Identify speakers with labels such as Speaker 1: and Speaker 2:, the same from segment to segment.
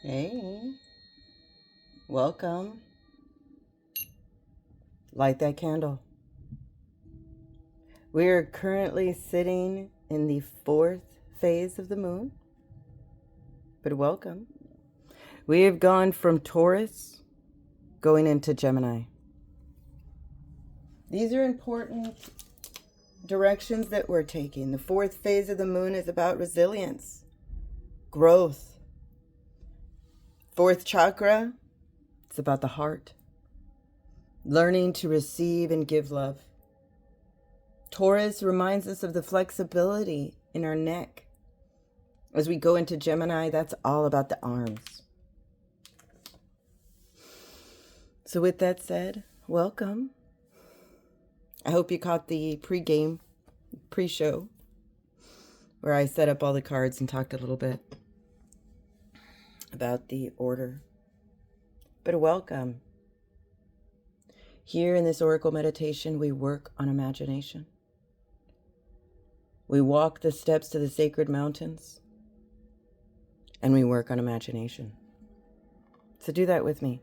Speaker 1: Hey, welcome. Light that candle. We are currently sitting in the fourth phase of the moon, but welcome. We have gone from Taurus going into Gemini. These are important directions that we're taking. The fourth phase of the moon is about resilience, growth. Fourth chakra, it's about the heart, learning to receive and give love. Taurus reminds us of the flexibility in our neck. As we go into Gemini, that's all about the arms. So with that said, welcome. I hope you caught the pre-show, where I set up all the cards and talked a little bit about the order. But welcome. Here in this Oracle meditation, we work on imagination. We walk the steps to the sacred mountains, and we work on imagination. So do that with me.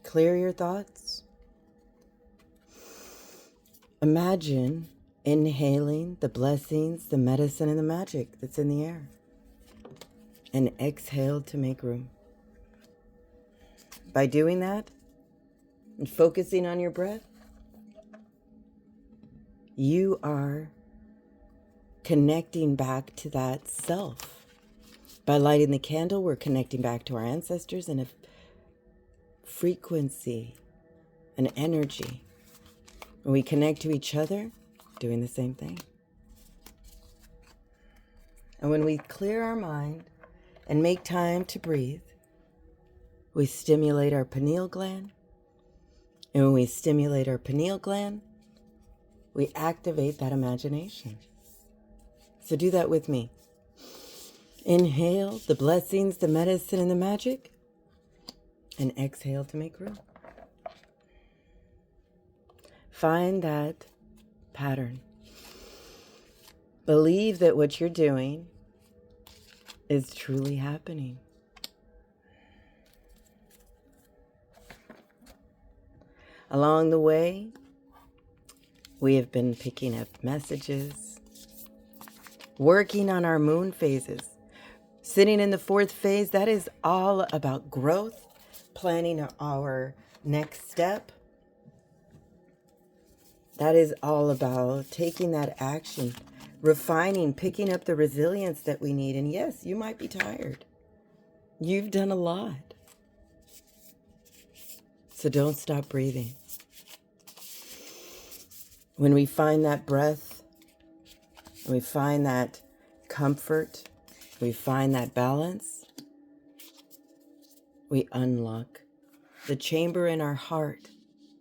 Speaker 1: Clear your thoughts. Imagine inhaling the blessings, the medicine, and the magic that's in the air. And exhale to make room. By doing that, and focusing on your breath, you are connecting back to that self. By lighting the candle, we're connecting back to our ancestors in a frequency, an energy. When we connect to each other, doing the same thing. And when we clear our mind and make time to breathe, we stimulate our pineal gland. And when we stimulate our pineal gland, we activate that imagination. So do that with me. Inhale the blessings, the medicine, and the magic. And exhale to make room. Find that pattern. Believe that what you're doing is truly happening. Along the way, we have been picking up messages, working on our moon phases. Sitting in the fourth phase, that is all about growth, planning our next step. That is all about taking that action, refining, picking up the resilience that we need. And yes, you might be tired. You've done a lot. So don't stop breathing. When we find that breath, we find that comfort, we find that balance, we unlock the chamber in our heart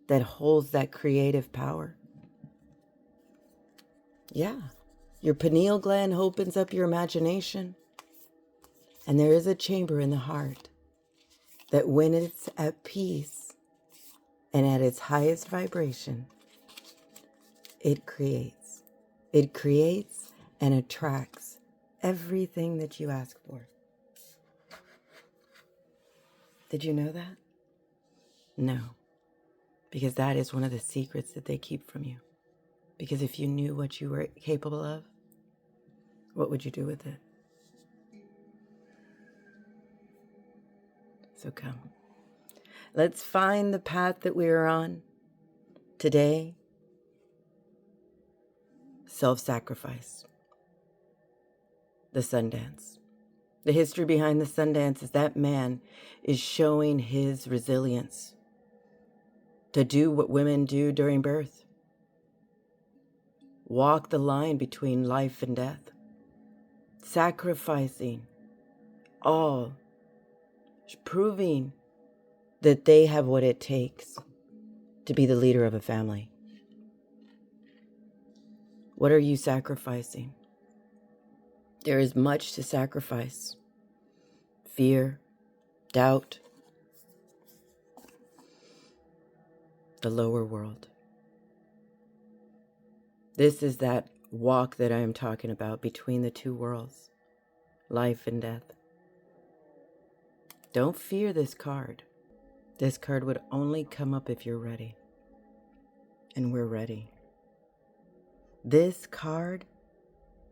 Speaker 1: that holds that creative power. Yeah, your pineal gland opens up your imagination, and there is a chamber in the heart that when it's at peace and at its highest vibration, it creates. It creates and attracts everything that you ask for. Did you know that? No, because that is one of the secrets that they keep from you. Because if you knew what you were capable of, what would you do with it? So come. Let's find the path that we are on today. Self-sacrifice. The sun dance. The history behind the sun dance is that man is showing his resilience to do what women do during birth. Walk the line between life and death. Sacrificing all. Proving that they have what it takes to be the leader of a family. What are you sacrificing? There is much to sacrifice. Fear, doubt, the lower world. This is that walk that I am talking about between the two worlds, life and death. Don't fear this card. This card would only come up if you're ready. And we're ready. This card,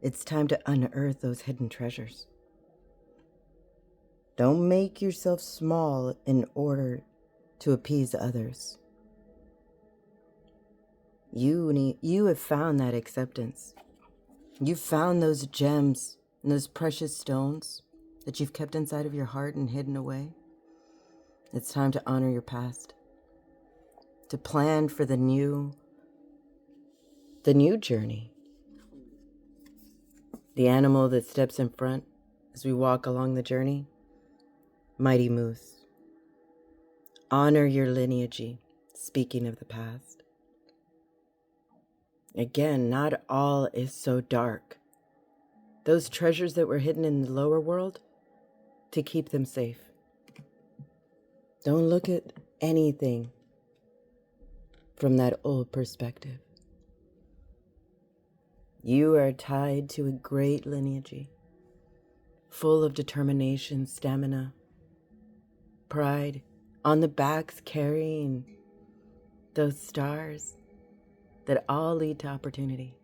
Speaker 1: it's time to unearth those hidden treasures. Don't make yourself small in order to appease others. You have found that acceptance. You've found those gems and those precious stones that you've kept inside of your heart and hidden away. It's time to honor your past, to plan for the new journey. The animal that steps in front as we walk along the journey, mighty moose. Honor your lineage, speaking of the past. Again, not all is so dark. Those treasures that were hidden in the lower world, to keep them safe. Don't look at anything from that old perspective. You are tied to a great lineage, full of determination, stamina, pride, on the backs carrying those stars that all lead to opportunity.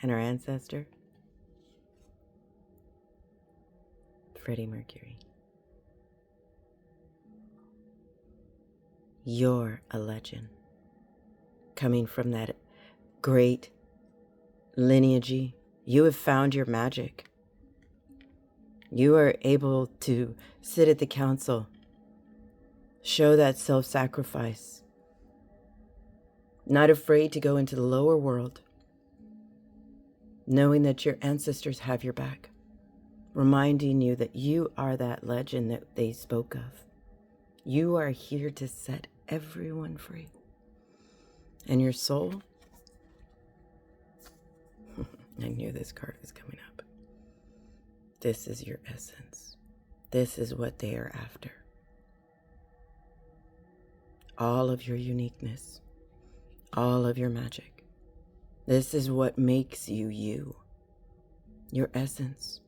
Speaker 1: And our ancestor, Freddie Mercury. You're a legend, coming from that great lineage. You have found your magic. You are able to sit at the council, show that self-sacrifice, not afraid to go into the lower world, knowing that your ancestors have your back, reminding you that you are that legend that they spoke of. You are here to set everyone free. And your soul, I knew this card was coming up. This is your essence. This is what they are after. All of your uniqueness, all of your magic. This is what makes you you, your essence.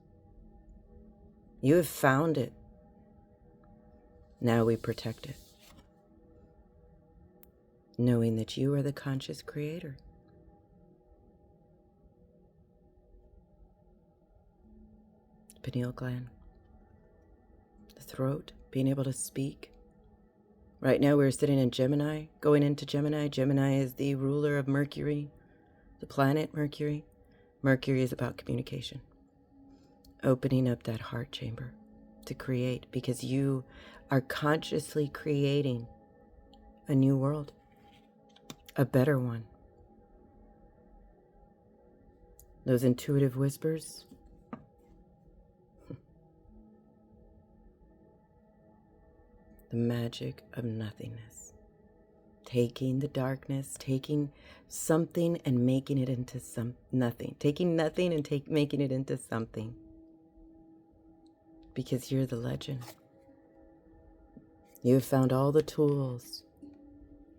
Speaker 1: You have found it. Now we protect it, knowing that you are the conscious creator. Pineal gland, the throat, being able to speak. Right now we're sitting in Gemini, going into Gemini. Gemini is the ruler of Mercury, the planet Mercury. Mercury is about communication, opening up that heart chamber to create, because you are consciously creating a new world, a better one. Those intuitive whispers, the magic of nothingness. Taking the darkness, taking something and making it into nothing. Taking nothing and making it into something. Because you're the legend. You have found all the tools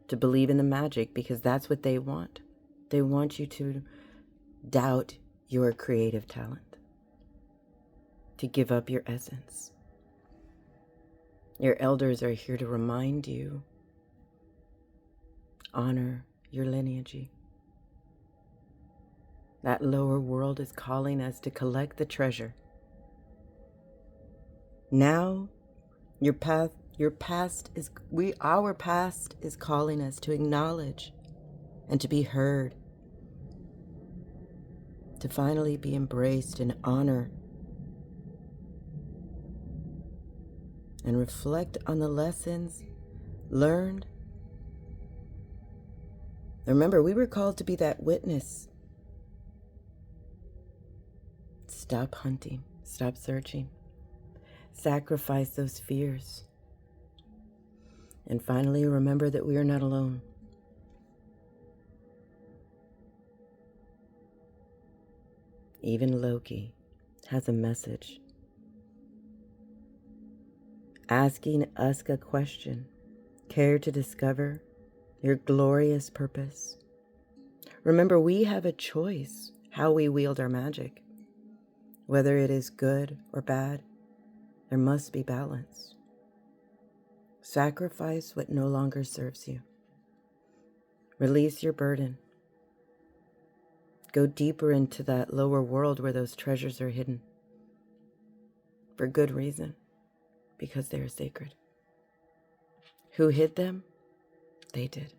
Speaker 1: to believe in the magic, because that's what they want. They want you to doubt your creative talent, to give up your essence. Your elders are here to remind you, honor your lineage. That lower world is calling us to collect the treasure. Now, our past is calling us to acknowledge and to be heard, to finally be embraced and honor, and reflect on the lessons learned. Remember, we were called to be that witness. Stop hunting, stop searching, sacrifice those fears. And finally, remember that we are not alone. Even Loki has a message, asking us a question. Care to discover your glorious purpose? Remember, we have a choice how we wield our magic, whether it is good or bad. There must be balance. Sacrifice what no longer serves you. Release your burden. Go deeper into that lower world where those treasures are hidden. For good reason, because they are sacred. Who hid them? They did.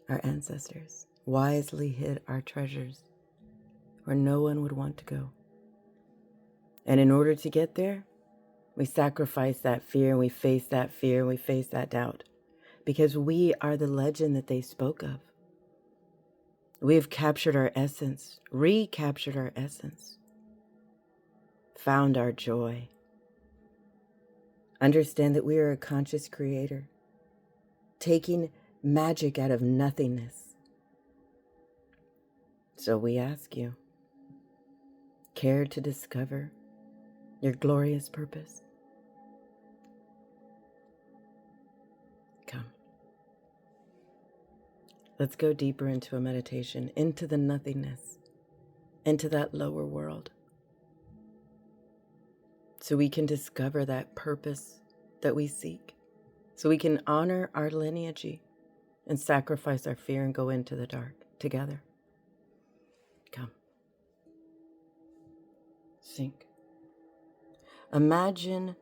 Speaker 1: Our ancestors wisely hid our treasures where no one would want to go. And in order to get there, we sacrifice that fear, and we face that fear, and we face that doubt, because we are the legend that they spoke of. We have captured our essence, recaptured our essence, found our joy. Understand that we are a conscious creator, taking magic out of nothingness. So we ask you, care to discover your glorious purpose? Come. Let's go deeper into a meditation, into the nothingness, into that lower world, so we can discover that purpose that we seek, so we can honor our lineage and sacrifice our fear and go into the dark together. Come. Sink. Imagine,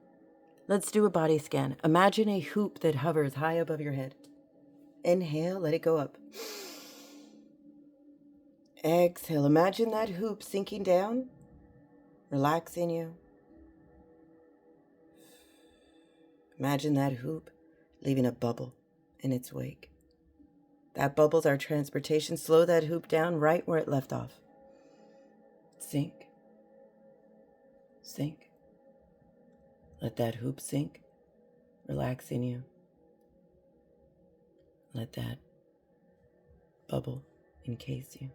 Speaker 1: let's do a body scan. Imagine a hoop that hovers high above your head. Inhale, let it go up. Exhale, imagine that hoop sinking down, relaxing you. Imagine that hoop leaving a bubble in its wake. That bubble's our transportation. Slow that hoop down right where it left off. Sink. Sink. Let that hoop sink, relaxing you. Let that bubble encase you.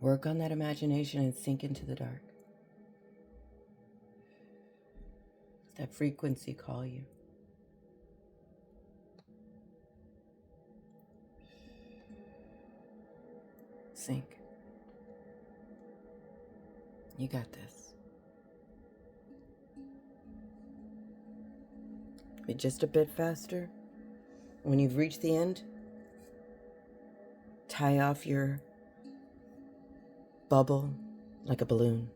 Speaker 1: Work on that imagination and sink into the dark. Let that frequency call you. Sink. You got this. Be just a bit faster. When you've reached the end, tie off your bubble like a balloon.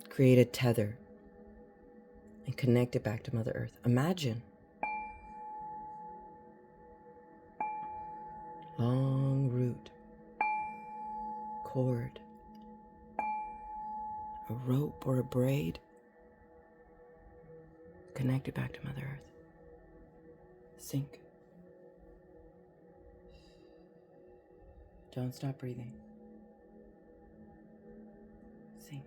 Speaker 1: Create a tether and connect it back to Mother Earth. Imagine long root, cord, a rope or a braid. Connect it back to Mother Earth. Sink. Don't stop breathing. Sink.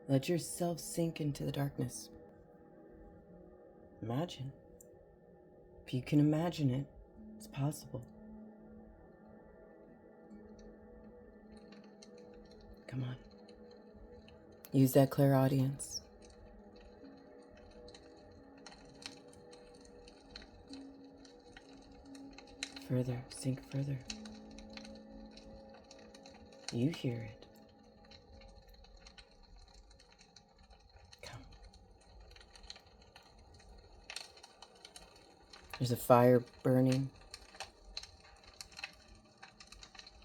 Speaker 1: Let yourself sink into the darkness. Imagine. If you can imagine it, it's possible. Come on. Use that clairaudience. Further, sink further. You hear it. Come. There's a fire burning.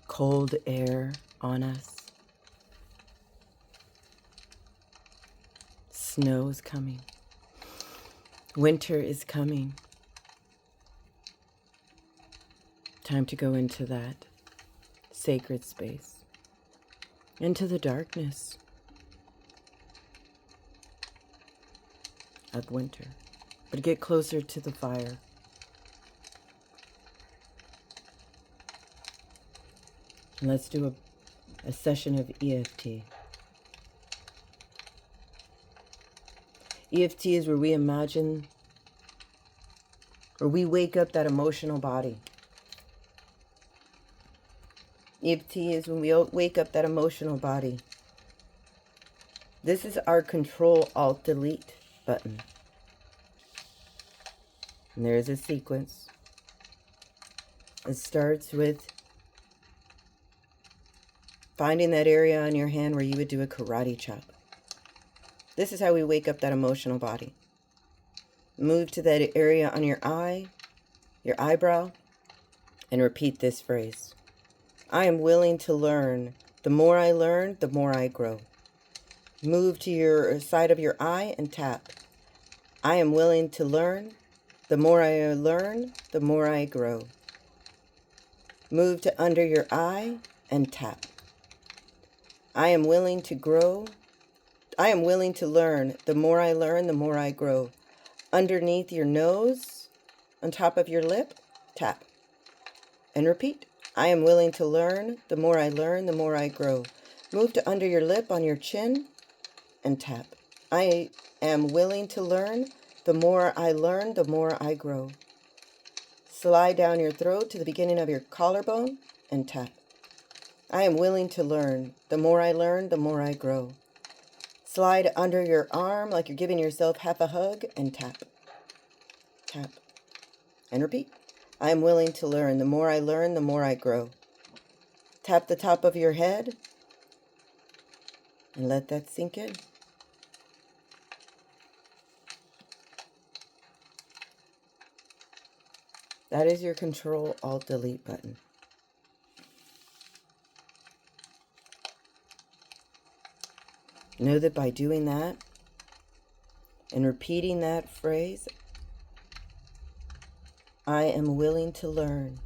Speaker 1: Cold air on us. Snow is coming. Winter is coming. Time to go into that sacred space, into the darkness of winter, but get closer to the fire. And let's do a session of EFT. EFT is where we imagine, where we wake up that emotional body. EFT is when we wake up that emotional body. This is our Control-Alt-Delete button. And there is a sequence. It starts with finding that area on your hand where you would do a karate chop. This is how we wake up that emotional body. Move to that area on your eye, your eyebrow, and repeat this phrase. I am willing to learn. The more I learn, the more I grow. Move to your side of your eye and tap. I am willing to learn. The more I learn, the more I grow. Move to under your eye and tap. I am willing to grow. I am willing to learn. The more I learn, the more I grow. Underneath your nose, on top of your lip, tap. And repeat. I am willing to learn. The more I learn, the more I grow. Move to under your lip on your chin and tap. I am willing to learn. The more I learn, the more I grow. Slide down your throat to the beginning of your collarbone and tap. I am willing to learn. The more I learn, the more I grow. Slide under your arm like you're giving yourself half a hug and tap. Tap. And repeat. I am willing to learn. The more I learn, the more I grow. Tap the top of your head and let that sink in. That is your Control-Alt-Delete button. Know that by doing that and repeating that phrase, I am willing to learn.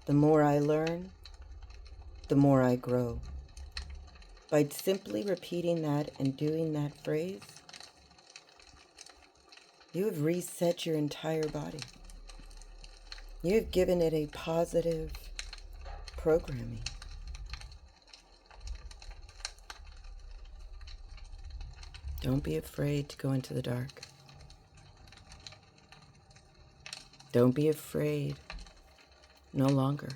Speaker 1: The more I learn, the more I grow. By simply repeating that and doing that phrase, you have reset your entire body. You have given it a positive programming. Don't be afraid to go into the dark. Don't be afraid no longer.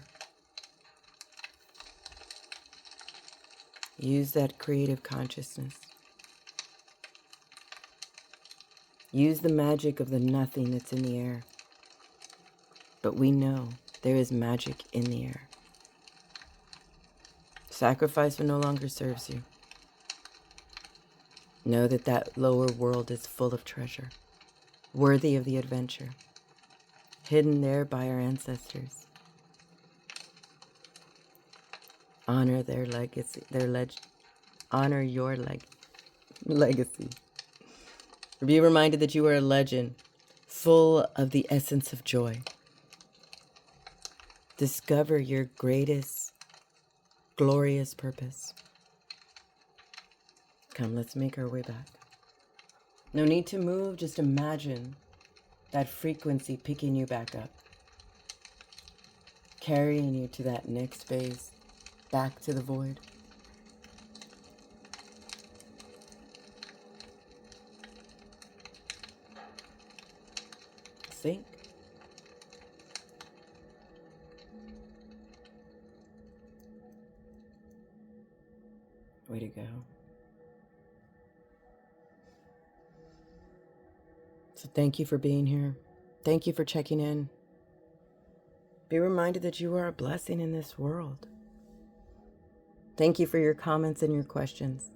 Speaker 1: Use that creative consciousness. Use the magic of the nothing that's in the air. But we know there is magic in the air. Sacrifice no longer serves you. Know that that lower world is full of treasure, worthy of the adventure, hidden there by our ancestors. Honor their legacy, honor your legacy. Be reminded that you are a legend, full of the essence of joy. Discover your greatest, glorious purpose. Come, let's make our way back. No need to move, just imagine that frequency picking you back up, carrying you to that next phase, back to the void. Sink. Way to go. So thank you for being here. Thank you for checking in. Be reminded that you are a blessing in this world. Thank you for your comments and your questions.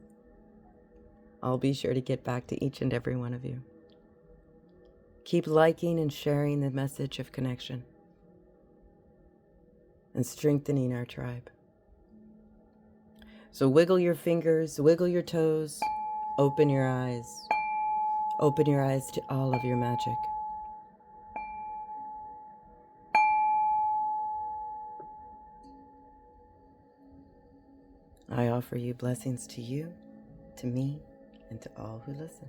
Speaker 1: I'll be sure to get back to each and every one of you. Keep liking and sharing the message of connection and strengthening our tribe. So wiggle your fingers, wiggle your toes, open your eyes. Open your eyes to all of your magic. I offer you blessings to you, to me, and to all who listen.